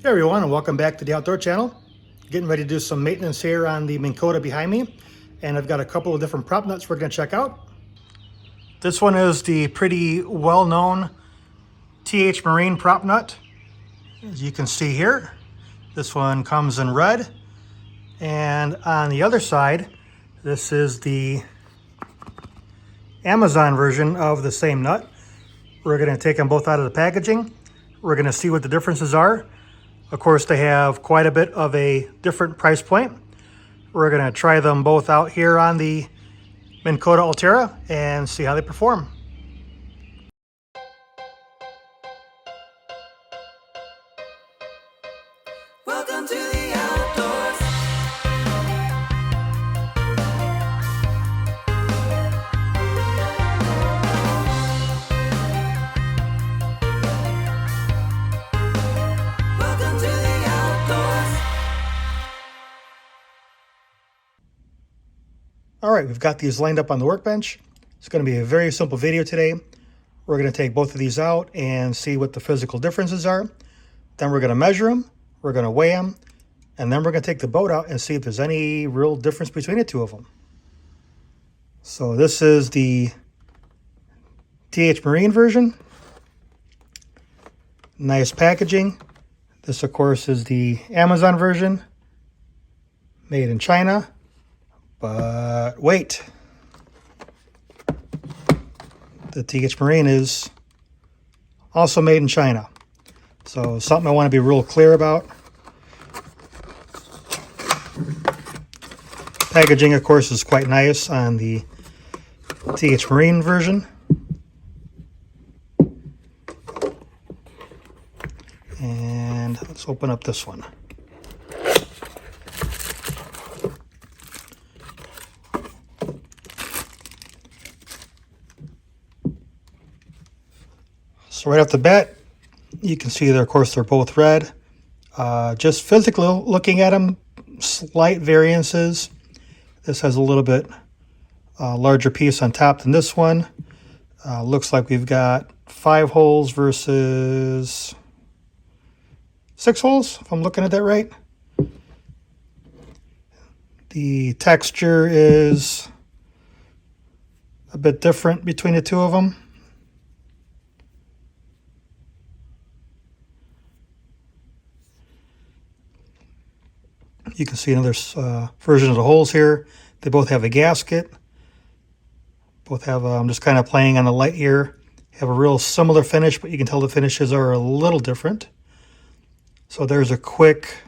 Hey everyone, and welcome back to the Outdoor Channel. Getting ready to do some maintenance here on the Minn Kota behind me, and I've got a couple of different prop nuts we're going to check out. This one is the pretty well-known TH Marine prop nut. As you can see here, this one comes in red, and on the other side, this is the Amazon version of the same nut. We're going to take them both out of the packaging. We're going to see what the differences are. Of course, they have quite a bit of a different price point. We're going to try them both out here on the Minn Kota Ulterra and see how they perform. Welcome to the outdoors. Welcome to the outdoors. All right, we've got these lined up on the workbench. It's going to be a very simple video today. We're going to take both of these out and see what the physical differences are. Then we're going to measure them, we're going to weigh them, and then we're going to take the boat out and see if there's any real difference between the two of them. So this is the TH Marine version. Nice packaging. This, of course, is the Amazon version, made in China. But wait, the TH Marine is also made in China. So something I want to be real clear about. Packaging, of course, is quite nice on the TH Marine version. And let's open up this one. So right off the bat, you can see that, of course, they're both red. Just physically looking at them, slight variances. This has a little bit larger piece on top than this one. Looks like we've got 5 holes versus 6 holes, if I'm looking at that right. The texture is a bit different between the two of them. You can see another version of the holes here. They both have a gasket. Both have, I'm just kind of playing on the light here. Have a real similar finish, but you can tell the finishes are a little different. So there's a quick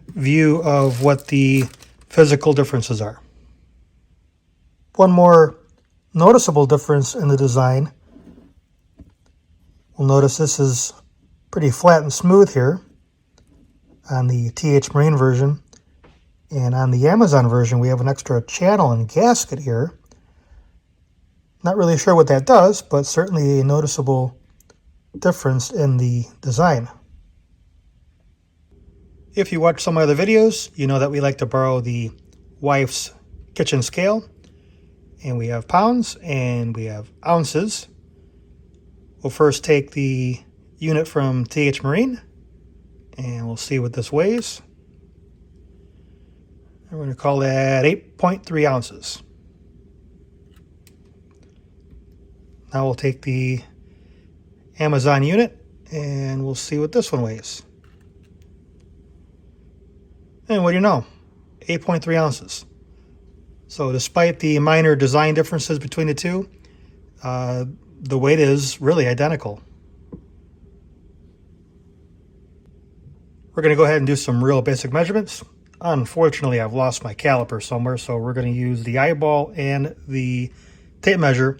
view of what the physical differences are. One more noticeable difference in the design. We'll notice this is pretty flat and smooth here on the TH Marine version, and on the Amazon version we have an extra channel and gasket here. Not really sure what that does, but certainly a noticeable difference in the design. If you watch some of my other videos, you know that we like to borrow the wife's kitchen scale, and we have pounds and we have ounces. We'll first take the unit from TH Marine, and we'll see what this weighs. We're going to call that 8.3 ounces. Now we'll take the Amazon unit and we'll see what this one weighs. And what do you know? 8.3 ounces. So despite the minor design differences between the two, the weight is really identical. We're going to go ahead and do some real basic measurements. Unfortunately, I've lost my caliper somewhere, so we're going to use the eyeball and the tape measure.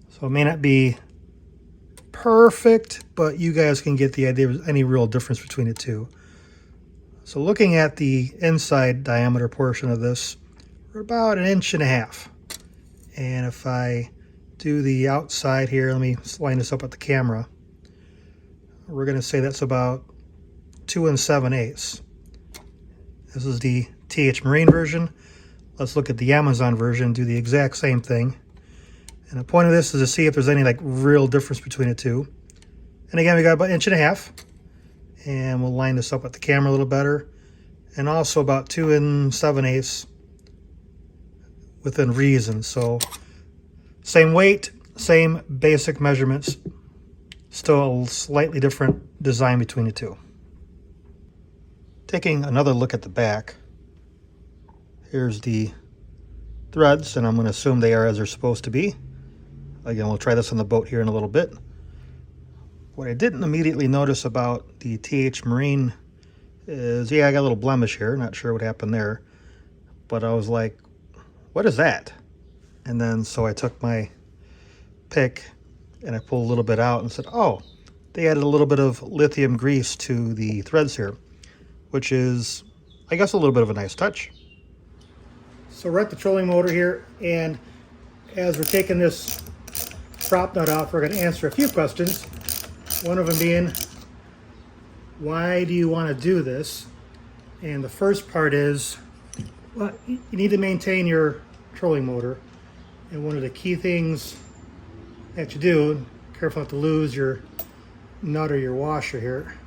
So it may not be perfect, but you guys can get the idea of any real difference between the two. So looking at the inside diameter portion of this, we're about 1.5 inches. And if I do the outside here, let me line this up with the camera. We're going to say that's about 2 7/8. This is the TH Marine version. Let's look at the Amazon version, do the exact same thing. And the point of this is to see if there's any like real difference between the two. And again, we got about 1.5 inches. And we'll line this up with the camera a little better. And also about 2 7/8 within reason. So same weight, same basic measurements, still a slightly different design between the two. Taking another look at the back, here's the threads, and I'm going to assume they are as they're supposed to be. Again, we'll try this on the boat here in a little bit. What I didn't immediately notice about the TH Marine is, yeah, I got a little blemish here. Not sure what happened there. But I was like, what is that? And then so I took my pick and I pulled a little bit out and said, oh, they added a little bit of lithium grease to the threads here, which is, I guess, a little bit of a nice touch. So we're at the trolling motor here, and as we're taking this prop nut off, we're going to answer a few questions. One of them being, why do you want to do this? And the first part is, well, you need to maintain your trolling motor. And one of the key things that you do, careful not to lose your nut or your washer here,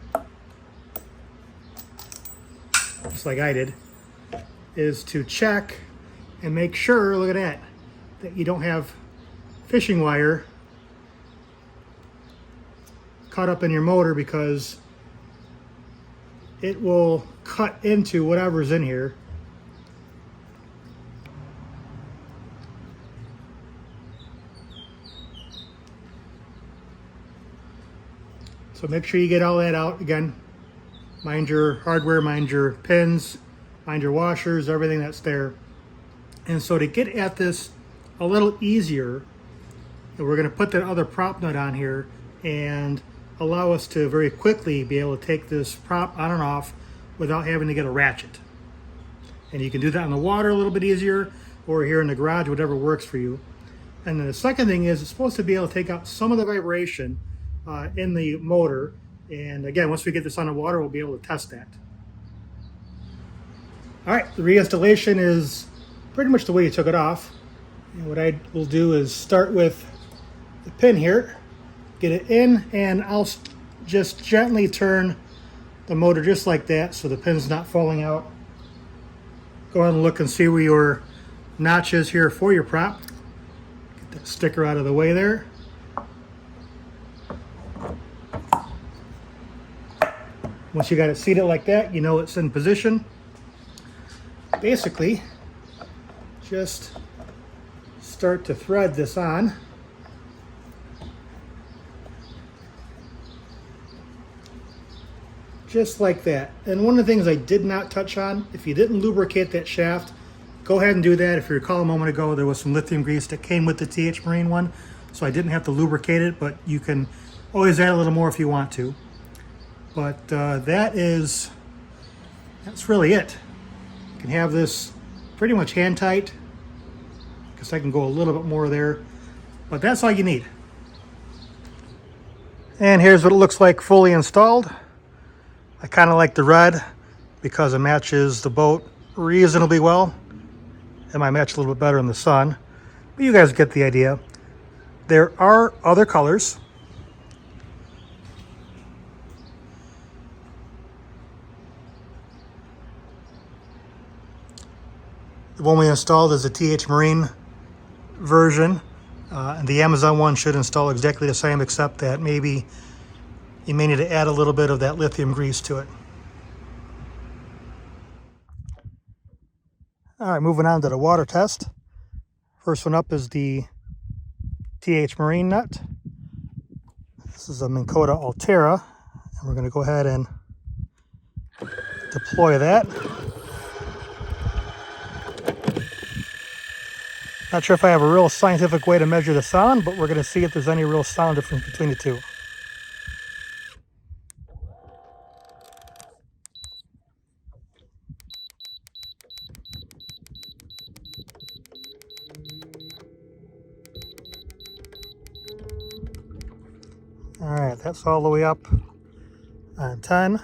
just like I did, is to check and make sure, look at that you don't have fishing wire caught up in your motor, because it will cut into whatever's in here. So make sure you get all that out. Again, mind your hardware, mind your pins, mind your washers, everything that's there. And so to get at this a little easier, we're going to put that other prop nut on here and allow us to very quickly be able to take this prop on and off without having to get a ratchet. And you can do that in the water a little bit easier, or here in the garage, whatever works for you. And then the second thing is, it's supposed to be able to take out some of the vibration in the motor. And again, once we get this on the water, we'll be able to test that. All right, the reinstallation is pretty much the way you took it off. And what I will do is start with the pin here, get it in, and I'll just gently turn the motor just like that so the pin's not falling out. Go ahead and look and see where your notch is here for your prop. Get that sticker out of the way there. Once you got it seated like that, you know it's in position. Basically, just start to thread this on. Just like that. And one of the things I did not touch on, if you didn't lubricate that shaft, go ahead and do that. If you recall a moment ago, there was some lithium grease that came with the TH Marine one, so I didn't have to lubricate it, but you can always add a little more if you want to. But that's really it. You can have this pretty much hand tight, because I can go a little bit more there, but that's all you need. And here's what it looks like fully installed. I kind of like the red because it matches the boat reasonably well. It might match a little bit better in the sun, but you guys get the idea. There are other colors. The one we installed is the TH Marine version, and the Amazon one should install exactly the same, except that maybe you may need to add a little bit of that lithium grease to it. All right, moving on to the water test. First one up is the TH Marine nut. This is a Minn Kota Altera, and we're going to go ahead and deploy that. Not sure if I have a real scientific way to measure the sound, but we're going to see if there's any real sound difference between the two. All right, that's all the way up on 10.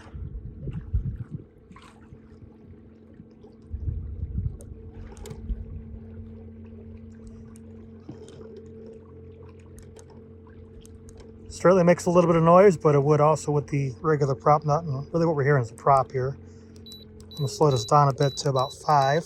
Certainly makes a little bit of noise, but it would also with the regular prop nut. And really what we're hearing is the prop here. I'm going to slow this down a bit to about 5.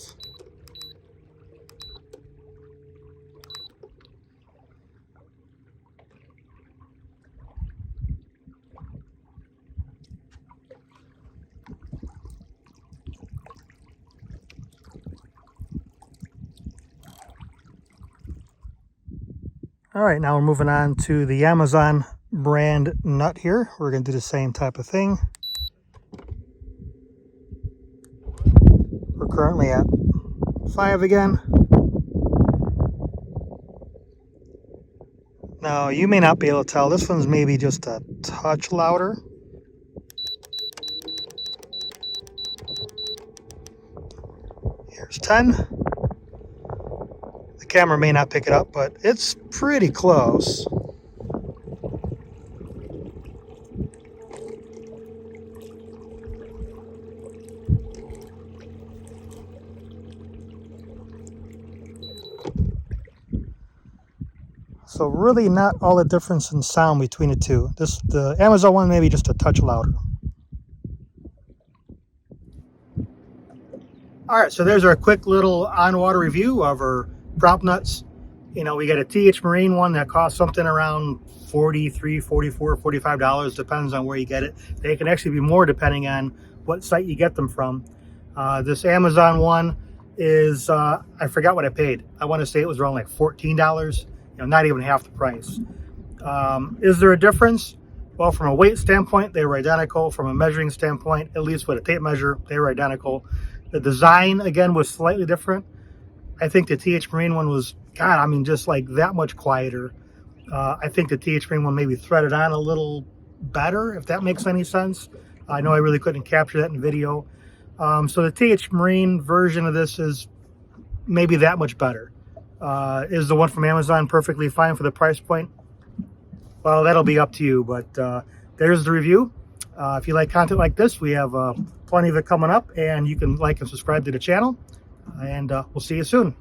All right, now we're moving on to the Amazon brand nut here. We're going to do the same type of thing. We're currently at 5 again. Now, you may not be able to tell. This one's maybe just a touch louder. Here's 10. The camera may not pick it up, but it's pretty close. So really not all the difference in sound between the two. The Amazon one maybe just a touch louder. All right, so there's our quick little on-water review of our prop nuts. You know, we got a TH Marine one that costs something around $43, $44, $45, depends on where you get it. They can actually be more depending on what site you get them from. This Amazon one is, I forgot what I paid. I want to say it was around like $14, not even half the price. Is there a difference? Well, from a weight standpoint, they were identical. From a measuring standpoint, at least with a tape measure, they were identical. The design, again, was slightly different. I think the TH Marine one was, God, I mean, just like that much quieter. I think the TH Marine one maybe threaded on a little better, if that makes any sense. I know I really couldn't capture that in video. So the TH Marine version of this is maybe that much better. Is the one from Amazon perfectly fine for the price point? Well, that'll be up to you, but there's the review. If you like content like this, we have plenty of it coming up, and you can like and subscribe to the channel, and we'll see you soon.